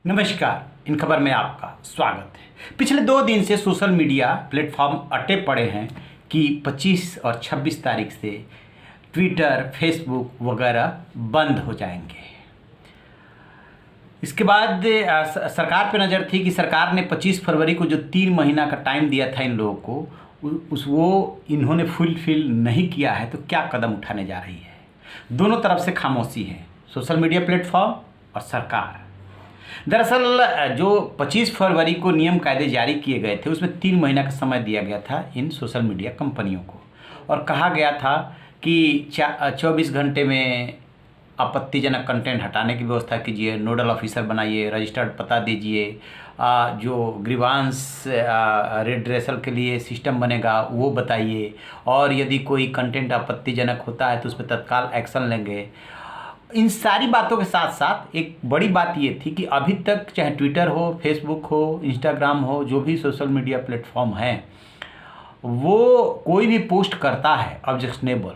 नमस्कार। इन खबर में आपका स्वागत है। पिछले 2 दिन से सोशल मीडिया प्लेटफॉर्म अटे पड़े हैं कि 25 और 26 तारीख से ट्विटर, फेसबुक वगैरह बंद हो जाएंगे। इसके बाद सरकार पे नज़र थी कि सरकार ने 25 फरवरी को जो 3 महीना का टाइम दिया था इन लोगों को, वो इन्होंने फुलफिल नहीं किया है, तो क्या कदम उठाने जा रही है। दोनों तरफ से खामोशी है, सोशल मीडिया प्लेटफॉर्म और सरकार। दरअसल जो 25 फरवरी को नियम कायदे जारी किए गए थे, उसमें 3 महीना का समय दिया गया था इन सोशल मीडिया कंपनियों को, और कहा गया था कि 24 घंटे में आपत्तिजनक कंटेंट हटाने की व्यवस्था कीजिए, नोडल ऑफिसर बनाइए, रजिस्टर्ड पता दीजिए, जो ग्रीवांस रिड्रेसल के लिए सिस्टम बनेगा वो बताइए, और यदि कोई कंटेंट आपत्तिजनक होता है तो उस पर तत्काल एक्शन लेंगे। इन सारी बातों के साथ साथ एक बड़ी बात ये थी कि अभी तक चाहे ट्विटर हो, फेसबुक हो, इंस्टाग्राम हो, जो भी सोशल मीडिया प्लेटफॉर्म हैं, वो कोई भी पोस्ट करता है ऑब्जेक्शनेबल,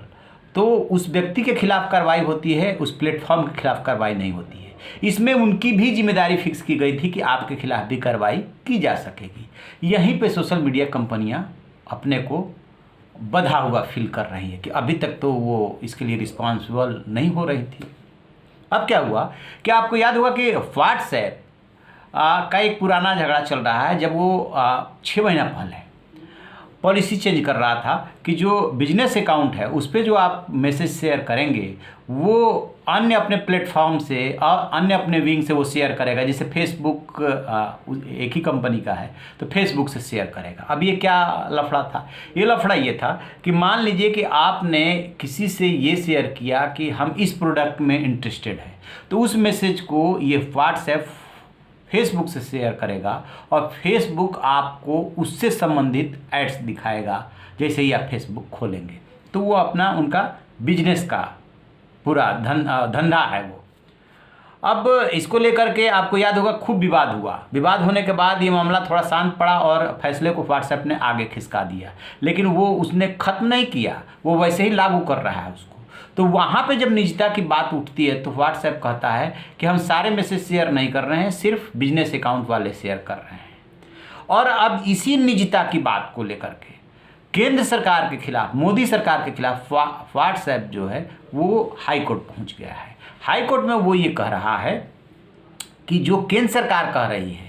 तो उस व्यक्ति के खिलाफ कार्रवाई होती है, उस प्लेटफॉर्म के खिलाफ कार्रवाई नहीं होती है। इसमें उनकी भी जिम्मेदारी फिक्स की गई थी कि आपके खिलाफ भी कार्रवाई की जा सकेगी। यहीं पे सोशल मीडिया कंपनियां अपने को बंधा हुआ फील कर रही है कि अभी तक तो वो इसके लिए रिस्पॉन्सिबल नहीं हो रही थी। अब क्या हुआ कि आपको याद होगा कि व्हाट्सएप का एक पुराना झगड़ा चल रहा है। जब वो 6 महीना पहले पॉलिसी चेंज कर रहा था कि जो बिजनेस अकाउंट है उस पर जो आप मैसेज शेयर करेंगे वो अन्य अपने प्लेटफॉर्म से और अन्य अपने विंग से वो शेयर करेगा। जैसे फेसबुक एक ही कंपनी का है तो फेसबुक से शेयर करेगा। अब ये क्या लफड़ा था? ये लफड़ा ये था कि मान लीजिए कि आपने किसी से ये शेयर किया कि हम इस प्रोडक्ट में इंटरेस्टेड हैं, तो उस मैसेज को ये व्हाट्सएप फेसबुक से शेयर करेगा और फेसबुक आपको उससे संबंधित एड्स दिखाएगा। जैसे ही आप फेसबुक खोलेंगे तो वो अपना उनका बिजनेस का पूरा धंधा है वो। अब इसको लेकर के आपको याद होगा खूब विवाद हुआ। विवाद होने के बाद ये मामला थोड़ा शांत पड़ा और फैसले को व्हाट्सएप ने आगे खिसका दिया, लेकिन वो उसने ख़त्म नहीं किया, वो वैसे ही लागू कर रहा है उसको। तो वहाँ पे जब निजता की बात उठती है तो व्हाट्सएप कहता है कि हम सारे मैसेज शेयर नहीं कर रहे हैं, सिर्फ बिजनेस अकाउंट वाले शेयर कर रहे हैं। और अब इसी निजता की बात को लेकर के केंद्र सरकार के खिलाफ, मोदी सरकार के खिलाफ व्हाट्सएप जो है वो हाई कोर्ट पहुँच गया है। हाई कोर्ट में वो ये कह रहा है कि जो केंद्र सरकार कह रही है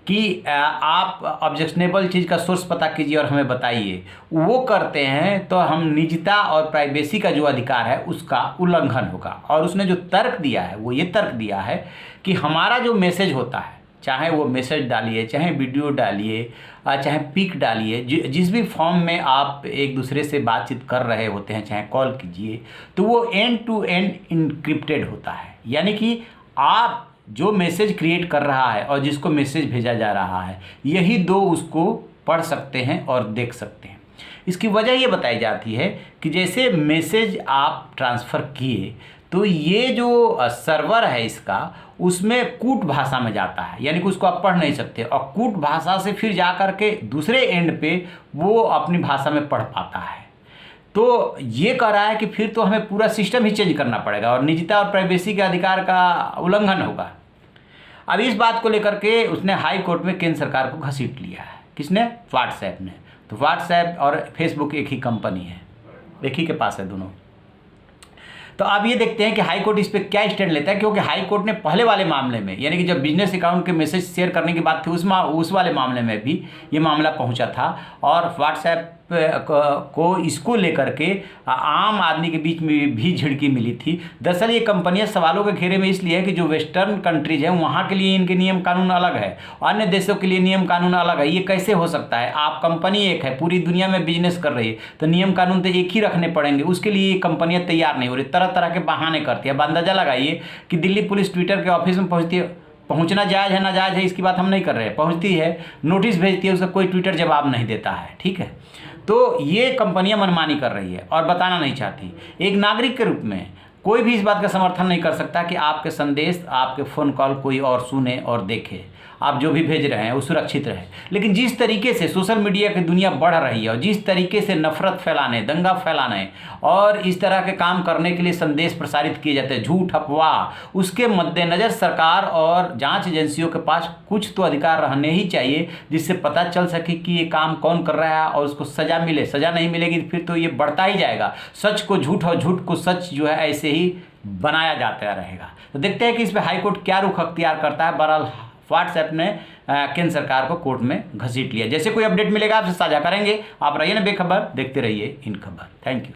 कि आप ऑब्जेक्शनेबल चीज़ का सोर्स पता कीजिए और हमें बताइए, वो करते हैं तो हम निजता और प्राइवेसी का जो अधिकार है उसका उल्लंघन होगा। और उसने जो तर्क दिया है वो ये तर्क दिया है कि हमारा जो मैसेज होता है, चाहे वो मैसेज डालिए, चाहे वीडियो डालिए, चाहे पिक डालिए, जिस भी फॉर्म में आप एक दूसरे से बातचीत कर रहे होते हैं, चाहे कॉल कीजिए, तो वो एंड टू एंड इनक्रिप्टेड होता है। यानी कि आप जो मैसेज क्रिएट कर रहा है और जिसको मैसेज भेजा जा रहा है, यही दो उसको पढ़ सकते हैं और देख सकते हैं। इसकी वजह ये बताई जाती है कि जैसे मैसेज आप ट्रांसफ़र किए तो ये जो सर्वर है इसका, उसमें कूट भाषा में जाता है, यानी कि उसको आप पढ़ नहीं सकते, और कूट भाषा से फिर जा कर के दूसरे एंड पे वो अपनी भाषा में पढ़ पाता है। तो ये कह रहा है कि फिर तो हमें पूरा सिस्टम ही चेंज करना पड़ेगा और निजता और प्राइवेसी के अधिकार का उल्लंघन होगा। अब इस बात को लेकर के उसने हाई कोर्ट में केंद्र सरकार को घसीट लिया है। किसने? व्हाट्सएप ने। तो व्हाट्सएप और फेसबुक एक ही कंपनी है, एक ही के पास है दोनों। तो अब ये देखते हैं कि हाई कोर्ट इस पर क्या स्टैंड लेता है, क्योंकि हाई कोर्ट ने पहले वाले मामले में, यानी कि जब बिजनेस अकाउंट के मैसेज शेयर करने की बात थी, उस वाले मामले में भी ये मामला पहुंचा था और व्हाट्सएप को इसको लेकर के आम आदमी के बीच में भी झिड़की मिली थी। दरअसल ये कंपनियां सवालों के घेरे में इसलिए है कि जो वेस्टर्न कंट्रीज हैं वहाँ के लिए इनके नियम कानून अलग है, अन्य देशों के लिए नियम कानून अलग है। ये कैसे हो सकता है? आप कंपनी एक है, पूरी दुनिया में बिजनेस कर रही है, तो नियम कानून तो एक ही रखने पड़ेंगे। उसके लिए ये कंपनियाँ तैयार नहीं हो रही, तरह तरह के बहाने करती है। अब अंदाजा लगाइए कि दिल्ली पुलिस ट्विटर के ऑफिस में पहुँचती है, पहुंचना जायज़ है नाजायज़ है इसकी बात हम नहीं कर रहे हैं, पहुंचती है, नोटिस भेजती है, उसका कोई ट्विटर जवाब नहीं देता है। ठीक है, तो ये कंपनियां मनमानी कर रही है और बताना नहीं चाहती। एक नागरिक के रूप में कोई भी इस बात का समर्थन नहीं कर सकता कि आपके संदेश, आपके फ़ोन कॉल कोई और सुने और देखे। आप जो भी भेज रहे हैं वो सुरक्षित रहे। लेकिन जिस तरीके से सोशल मीडिया की दुनिया बढ़ रही है और जिस तरीके से नफरत फैलाने, दंगा फैलाने और इस तरह के काम करने के लिए संदेश प्रसारित किए जाते हैं, झूठ, अफवाह, उसके मद्देनज़र सरकार और जांच एजेंसियों के पास कुछ तो अधिकार रहने ही चाहिए जिससे पता चल सके कि ये काम कौन कर रहा है और उसको सज़ा मिले। सज़ा नहीं मिलेगी फिर तो ये बढ़ता ही जाएगा। सच को झूठ और झूठ को सच जो है ऐसे ही बनाया जाता रहेगा। तो देखते हैं कि इस पर हाईकोर्ट क्या रुख अख्तियार करता है। बहरहाल व्हाट्सएप ने केंद्र सरकार को कोर्ट में घसीट लिया। जैसे कोई अपडेट मिलेगा आपसे साझा करेंगे। आप रहिए ना बेखबर, देखते रहिए इन खबर। Thank you.